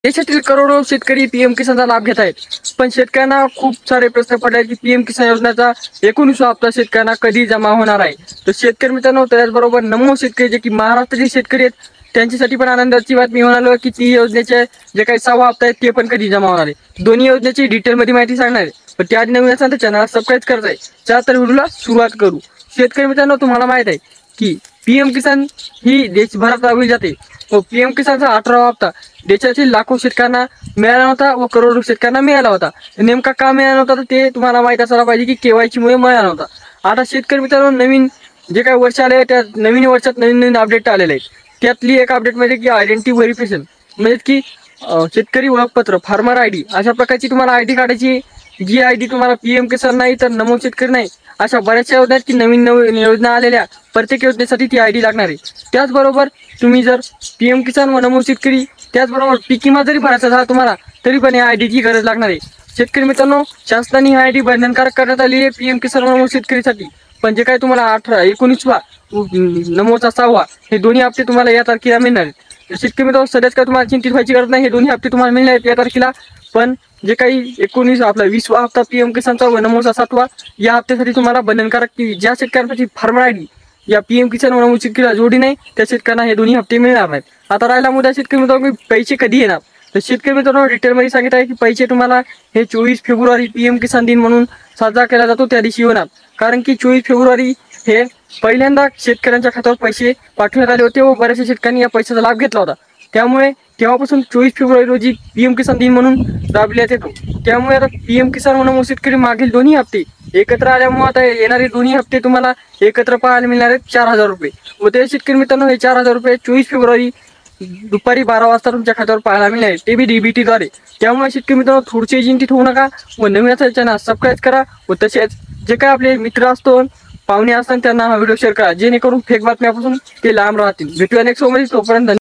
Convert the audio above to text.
देशातील करोडो शेतकरी पीएम किसानचा लाभ घेत आहेत, पण शेतकऱ्यांना खूप सारे प्रश्न पडले की पीएम किसान योजनेचा 19वा हप्ता शेतकऱ्यांना कधी जमा होणार आहे. तर शेतकरी मित्रांनो, त्याचबरोबर नमो शेतकरी जे की महाराष्ट्रातील शेतकरी आहेत त्यांच्यासाठी पण आनंदाची बातमी होणार की ती योजनेचे जे काही 6वा हप्ता आहे ते पण कधी जमा होणार आहे. दोन्ही योजनेची डिटेलमध्ये माहिती सांगणार आहे. पण त्याआधी नवीन असेल तर चॅनलला सबस्क्राईब करायचं आहे. चला तर व्हिडिओला सुरुवात करू. शेतकरी मित्रांनो, तुम्हाला माहित आहे की पीएम किसान ही देशभरात राबवली जाते व पीएम किसानचा 18वा हप्ता देशातील लाखो शेतकऱ्यांना मिळाला होता व करोडो शेतकऱ्यांना मिळाला होता. नेमका का मिळाला होता तर ते तुम्हाला माहित असायला पाहिजे की केवायसी मुळे मिळाला होता. आता शेतकरी मित्रांनो, नवीन जे काही वर्ष आले त्या नवीन वर्षात नवीन नवीन अपडेट आलेले आहेत. त्यातली एक अपडेट म्हणजे की आयडेंटिटी व्हेरिफिकेशन, म्हणजे की शेतकरी ओळखपत्र फार्मर आयडी अशा प्रकारची तुम्हाला आयडी काढायची, जी आयडी तुम्हाला पीएम किसान नाही तर नमो शेतकरी नाही अशा बऱ्याचशा योजना की नवीन नवीन योजना आलेल्या प्रत्येक योजनेसाठी ती आयडी लागणार आहे. त्याचबरोबर तुम्ही जर पीएम किसान व नमो शेतकरी त्याचबरोबर पीक विमा जरी भरायचा झाला तुम्हाला तरी पण या आयडीची गरज लागणार आहे. शेतकरी मित्रांनो, शासनाने ही आयडी बंधनकारक करण्यात आली आहे पीएम किसान व नमो शेतकरीसाठी. पण जे काही तुम्हाला 19वा नमोचा 6वा हे दोन्ही हप्ते तुम्हाला या तारखेला मिळणार आहेत. शेतकरी मित्रांनो, सध्याच काय तुम्हाला चिंतित व्हायची गरज नाही, हे दोन्ही हप्ते तुम्हाला मिळणार आहेत या तारखेला. पण जे काही 20वा हप्ता पीएम किसानचा व नमोचा 7वा या हप्त्यासाठी तुम्हाला बंधनकारक की ज्या शेतकऱ्यांसाठी फार्मर आयडी या पीएम किसान व नमो शेतकरीला जोडी नाही त्या शेतकऱ्यांना हे दोन्ही हप्ते मिळणार नाहीत. आता राहिला मुद्दा शेतकरी मित्रांनो, पैसे कधी येणार. तर शेतकरी मित्रांनो, डिटेलमध्ये सांगितलं आहे की पैसे तुम्हाला हे 24 फेब्रुवारी पीएम किसान दिन म्हणून साजरा केला जातो त्या दिवशी होणार. कारण की 24 फेब्रुवारी हे पहिल्यांदा शेतकऱ्यांच्या खात्यावर पैसे पाठवण्यात आले होते व बऱ्याचशा शेतकऱ्यांनी या पैशाचा लाभ घेतला होता. त्यामुळे तेव्हापासून 24 फेब्रुवारी रोजी पीएम किसान दिन म्हणून राबविण्यात येतो. त्यामुळे आता पीएम किसान व नमो शेतकरी मागील दोन्ही हप्ते एकत्र आल्यामुळे आता येणारे दोन्ही हप्ते तुम्हाला एकत्र पाहायला मिळणार आहेत 4,000 रुपये. व ते शेतकरी मित्रांनो, हे 4,000 रुपये 24 फेब्रुवारी दुपारी 12 वाजता तुमच्या खात्यावर पाहायला मिळणार ते बी डीबीटीद्वारे. त्यामुळे शेतकरी मित्रांनो, थोडीशी चिंतित होऊ नका व नवीन असेल चॅनल सबस्क्राईब करा व तसेच जे काय आपले मित्र असतो पाहुणे असतात त्यांना हा व्हिडिओ शेअर करा, जेणेकरून फेक बातम्यापासून ते लांब राहतील. भेटूया नेक्स्ट व्हिडिओमध्ये, तोपर्यंत